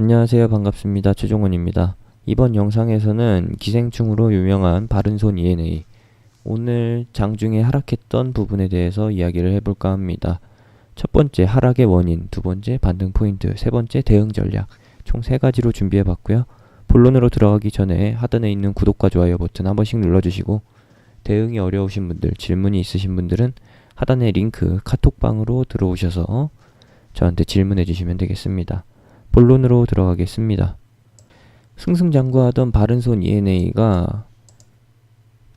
안녕하세요. 반갑습니다. 최종원입니다. 이번 영상에서는 기생충으로 유명한 바른손 ENA, 오늘 장중에 하락했던 부분에 대해서 이야기를 해볼까 합니다. 첫 번째 하락의 원인, 두 번째 반등 포인트, 세 번째 대응 전략, 총 세 가지로 준비해봤고요. 본론으로 들어가기 전에 하단에 있는 구독과 좋아요 버튼 한 번씩 눌러주시고, 대응이 어려우신 분들, 질문이 있으신 분들은 하단의 링크 카톡방으로 들어오셔서 저한테 질문해 주시면 되겠습니다. 본론으로 들어가겠습니다. 승승장구하던 바른손 ENA가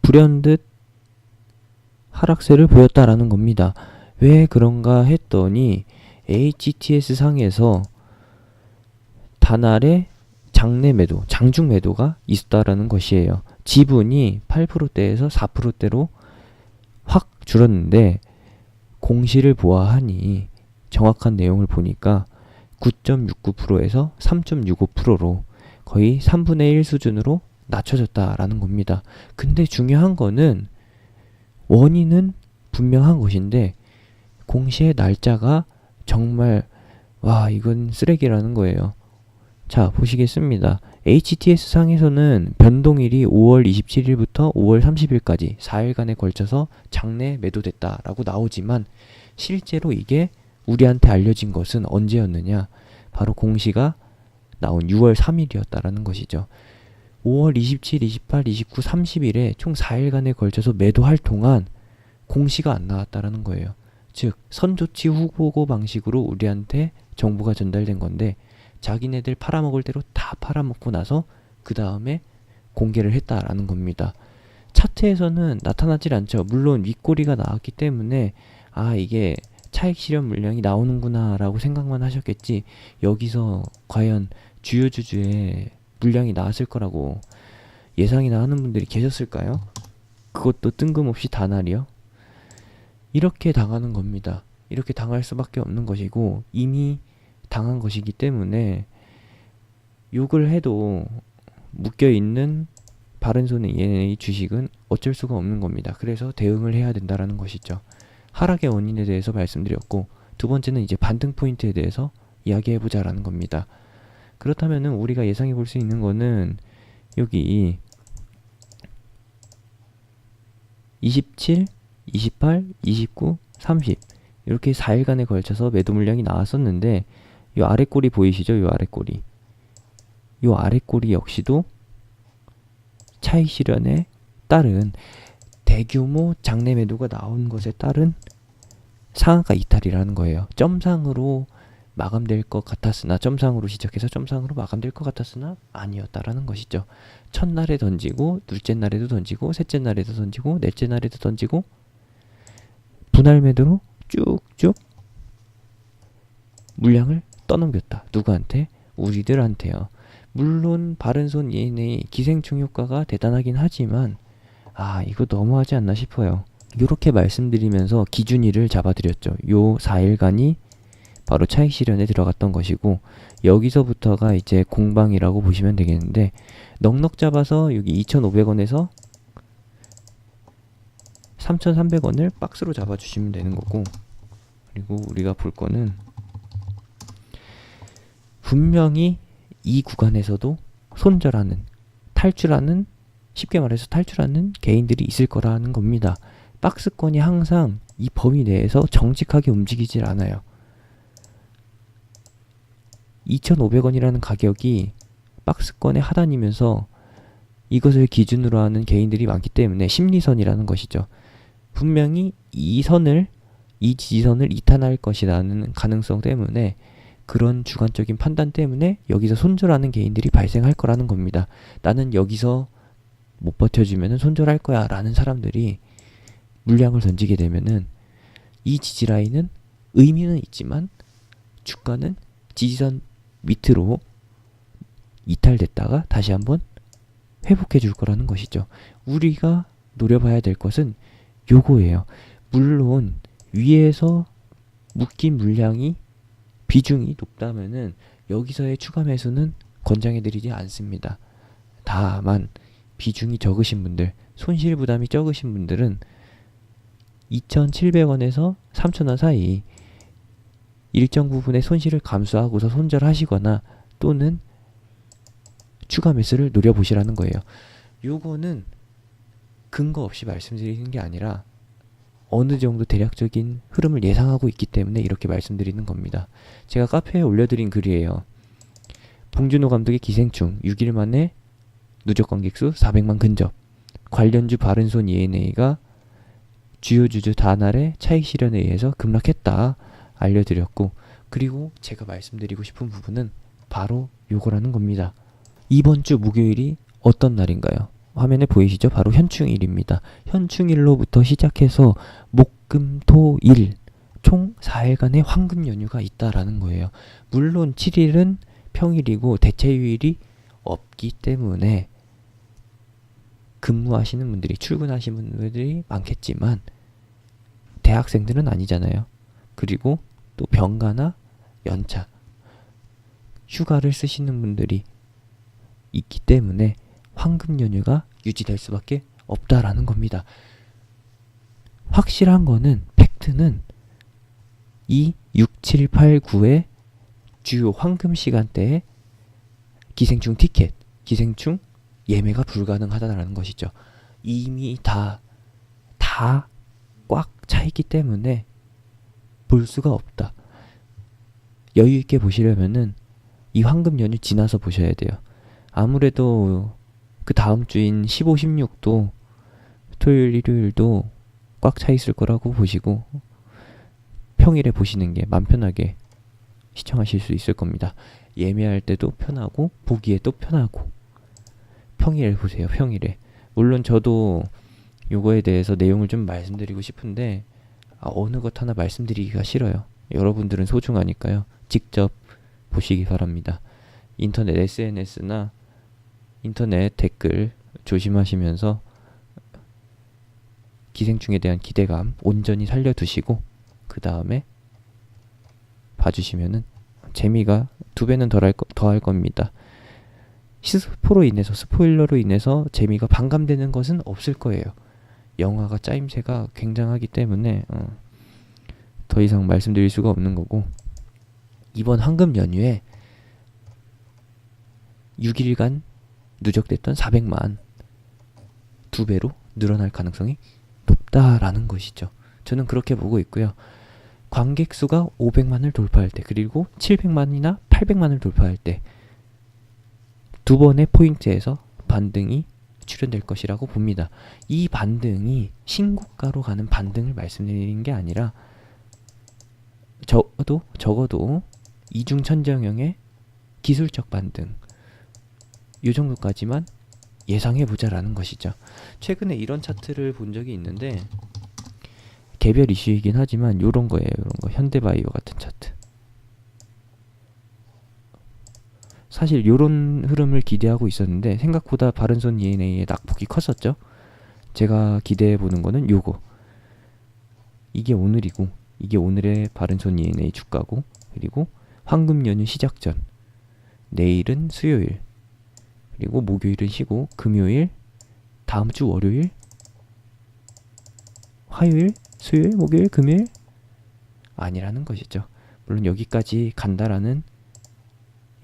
불현듯 하락세를 보였다라는 겁니다. 왜 그런가 했더니 HTS 상에서 단알의 장내 매도, 장중 매도가 있었다라는 것이에요. 지분이 8%대에서 4%대로 확 줄었는데 공시를 보아하니 정확한 내용을 보니까 9.69%에서 3.65%로 거의 3분의 1 수준으로 낮춰졌다라는 겁니다. 근데 중요한 거는 원인은 분명한 것인데 공시의 날짜가 정말 이건 쓰레기라는 거예요. 자, 보시겠습니다. HTS 상에서는 변동일이 5월 27일부터 5월 30일까지 4일간에 걸쳐서 장내 매도됐다라고 나오지만 실제로 이게 우리한테 알려진 것은 언제였느냐? 바로 공시가 나온 6월 3일이었다라는 것이죠. 5월 27, 28, 29, 30일에 총 4일간에 걸쳐서 매도할 동안 공시가 안 나왔다라는 거예요. 즉, 선조치 후보고 방식으로 우리한테 정보가 전달된 건데 자기네들 팔아먹을 대로 다 팔아먹고 나서 그 다음에 공개를 했다라는 겁니다. 차트에서는 나타나질 않죠. 물론 윗꼬리가 나왔기 때문에 이게 차익 실현 물량이 나오는구나 라고 생각만 하셨겠지, 여기서 과연 주요 주주의 물량이 나왔을 거라고 예상이나 하는 분들이 계셨을까요? 그것도 뜬금없이 단알이요? 이렇게 당하는 겁니다. 이렇게 당할 수밖에 없는 것이고 이미 당한 것이기 때문에 욕을 해도 묶여있는 바른손의 ENA 주식은 어쩔 수가 없는 겁니다. 그래서 대응을 해야 된다는 것이죠. 하락의 원인에 대해서 말씀드렸고, 두 번째는 이제 반등 포인트에 대해서 이야기해보자라는 겁니다. 그렇다면은 우리가 예상해 볼 수 있는 거는 여기 27, 28, 29, 30 이렇게 4일간에 걸쳐서 매도 물량이 나왔었는데 이 아래 꼬리 보이시죠? 이 아래 꼬리. 이 아래 꼬리 역시도 차익 실현에 따른 대규모 장내 매도가 나온 것에 따른 상한가 이탈이라는 거예요. 점상으로 마감될 것 같았으나, 점상으로 시작해서 점상으로 마감될 것 같았으나 아니었다라는 것이죠. 첫날에 던지고, 둘째 날에도 던지고, 셋째 날에도 던지고, 넷째 날에도 던지고, 분할 매도로 쭉쭉 물량을 떠넘겼다. 누구한테? 우리들한테요. 물론 바른손 ENA 기생충 효과가 대단하긴 하지만 이거 너무하지 않나 싶어요. 이렇게 말씀드리면서 기준일을 잡아드렸죠. 요 4일간이 바로 차익 실현에 들어갔던 것이고, 여기서부터가 이제 공방이라고 보시면 되겠는데, 넉넉 잡아서 여기 2,500원에서 3,300원을 박스로 잡아주시면 되는 거고, 그리고 우리가 볼 거는 분명히 이 구간에서도 손절하는, 탈출하는, 쉽게 말해서 탈출하는 개인들이 있을 거라는 겁니다. 박스권이 항상 이 범위 내에서 정직하게 움직이질 않아요. 2,500원이라는 가격이 박스권의 하단이면서 이것을 기준으로 하는 개인들이 많기 때문에 심리선이라는 것이죠. 분명히 이 지지선을 이탈할 것이라는 가능성 때문에, 그런 주관적인 판단 때문에 여기서 손절하는 개인들이 발생할 거라는 겁니다. 나는 여기서 못 버텨주면 손절할 거야 라는 사람들이 물량을 던지게 되면은 이 지지라인은 의미는 있지만 주가는 지지선 밑으로 이탈됐다가 다시 한번 회복해 줄 거라는 것이죠. 우리가 노려봐야 될 것은 요거예요. 물론 위에서 묶인 물량이 비중이 높다면은 여기서의 추가 매수는 권장해드리지 않습니다. 다만 비중이 적으신 분들, 손실 부담이 적으신 분들은 2,700원에서 3,000원 사이 일정 부분의 손실을 감수하고서 손절하시거나, 또는 추가 매수를 노려보시라는 거예요. 요거는 근거 없이 말씀드리는 게 아니라 어느 정도 대략적인 흐름을 예상하고 있기 때문에 이렇게 말씀드리는 겁니다. 제가 카페에 올려드린 글이에요. 봉준호 감독의 기생충 6일 만에 누적 관객수 400만 근접, 관련주 바른손 ENA가 주요 주주 다날의 차익 실현에 의해서 급락했다 알려드렸고, 그리고 제가 말씀드리고 싶은 부분은 바로 요거라는 겁니다. 이번 주 목요일이 어떤 날인가요? 화면에 보이시죠? 바로 현충일입니다. 현충일로부터 시작해서 목, 금, 토, 일 총 4일간의 황금 연휴가 있다라는 거예요. 물론 7일은 평일이고 대체휴일이 없기 때문에 근무하시는 분들이, 출근하시는 분들이 많겠지만 대학생들은 아니잖아요. 그리고 또 병가나 연차, 휴가를 쓰시는 분들이 있기 때문에 황금 연휴가 유지될 수밖에 없다라는 겁니다. 확실한 거는, 팩트는 이 6, 7, 8, 9의 주요 황금 시간대에 기생충 티켓, 기생충 예매가 불가능하다는 것이죠. 이미 다 꽉 차 있기 때문에 볼 수가 없다. 여유 있게 보시려면은 이 황금 연휴 지나서 보셔야 돼요. 아무래도 그 다음 주인 15, 16도 토요일, 일요일도 꽉 차 있을 거라고 보시고 평일에 보시는 게 맘 편하게 시청하실 수 있을 겁니다. 예매할 때도 편하고 보기에도 편하고 평일에 보세요. 평일에. 물론 저도 요거에 대해서 내용을 좀 말씀드리고 싶은데 어느 것 하나 말씀드리기가 싫어요. 여러분들은 소중하니까요. 직접 보시기 바랍니다. 인터넷 SNS나 인터넷 댓글 조심하시면서 기생충에 대한 기대감 온전히 살려두시고 그 다음에 봐주시면은 재미가 2배는 더할 겁니다. 스포일러로 인해서 재미가 반감되는 것은 없을 거예요. 영화가 짜임새가 굉장하기 때문에 더 이상 말씀드릴 수가 없는 거고, 이번 황금 연휴에 6일간 누적됐던 400만 2배로 늘어날 가능성이 높다라는 것이죠. 저는 그렇게 보고 있고요. 관객 수가 500만을 돌파할 때, 그리고 700만이나 800만을 돌파할 때 두 번의 포인트에서 반등이 출현될 것이라고 봅니다. 이 반등이 신고가로 가는 반등을 말씀드리는 게 아니라 적어도 이중천정형의 기술적 반등, 이 정도까지만 예상해보자라는 것이죠. 최근에 이런 차트를 본 적이 있는데 개별 이슈이긴 하지만 요런 거예요. 요런 거. 현대바이오 같은 차트. 사실 요런 흐름을 기대하고 있었는데 생각보다 바른손 ENA의 낙폭이 컸었죠. 제가 기대해보는 거는 요거. 이게 오늘이고, 이게 오늘의 바른손 ENA 주가고, 그리고 황금 연휴 시작 전 내일은 수요일, 그리고 목요일은 쉬고 금요일, 다음 주 월요일, 화요일, 수요일, 목요일, 금요일 아니라는 것이죠. 물론 여기까지 간다라는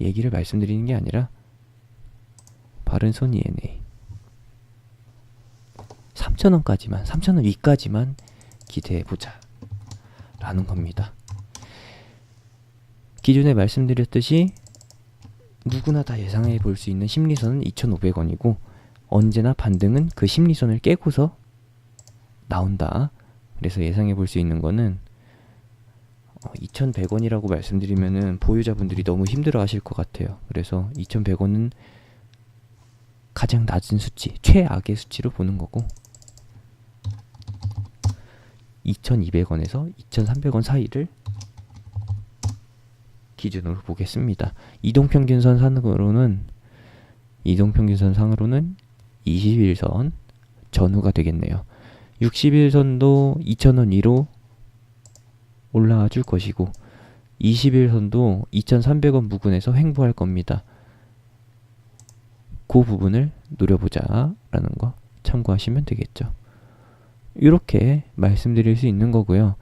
얘기를 말씀드리는 게 아니라 바른손 ENA 3,000원까지만, 3,000원 위까지만 기대해보자 라는 겁니다. 기존에 말씀드렸듯이 누구나 다 예상해 볼 수 있는 심리선은 2,500원이고 언제나 반등은 그 심리선을 깨고서 나온다. 그래서 예상해 볼 수 있는 거는 2,100원이라고 말씀드리면은 보유자분들이 너무 힘들어 하실 것 같아요. 그래서 2,100원은 가장 낮은 수치, 최악의 수치로 보는 거고 2,200원에서 2,300원 사이를 기준으로 보겠습니다. 이동평균선 상으로는 21선 전후가 되겠네요. 60일선도 2,000원 위로 올라와 줄 것이고 20일선도 2,300원 부근에서 횡보할 겁니다. 그 부분을 노려보자 라는 거 참고하시면 되겠죠. 이렇게 말씀드릴 수 있는 거고요.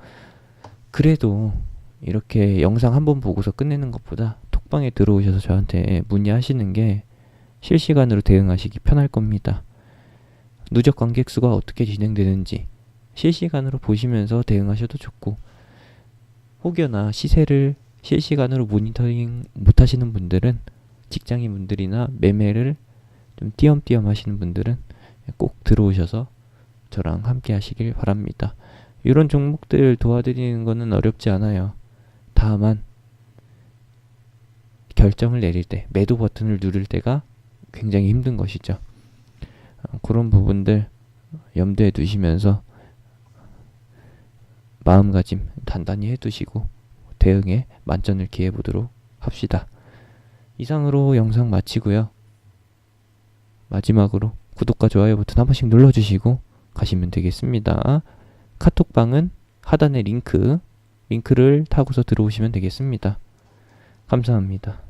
그래도 이렇게 영상 한번 보고서 끝내는 것보다 카톡방에 들어오셔서 저한테 문의하시는 게 실시간으로 대응하시기 편할 겁니다. 누적 관객 수가 어떻게 진행되는지 실시간으로 보시면서 대응하셔도 좋고, 혹여나 시세를 실시간으로 모니터링 못 하시는 분들은, 직장인 분들이나 매매를 좀 띄엄띄엄 하시는 분들은 꼭 들어오셔서 저랑 함께 하시길 바랍니다. 이런 종목들 도와드리는 거는 어렵지 않아요. 다만 결정을 내릴 때, 매도 버튼을 누를 때가 굉장히 힘든 것이죠. 그런 부분들 염두에 두시면서 마음가짐 단단히 해두시고 대응에 만전을 기해 보도록 합시다. 이상으로 영상 마치고요. 마지막으로 구독과 좋아요 버튼 한 번씩 눌러주시고 가시면 되겠습니다. 카톡방은 하단에 링크를 타고서 들어오시면 되겠습니다. 감사합니다.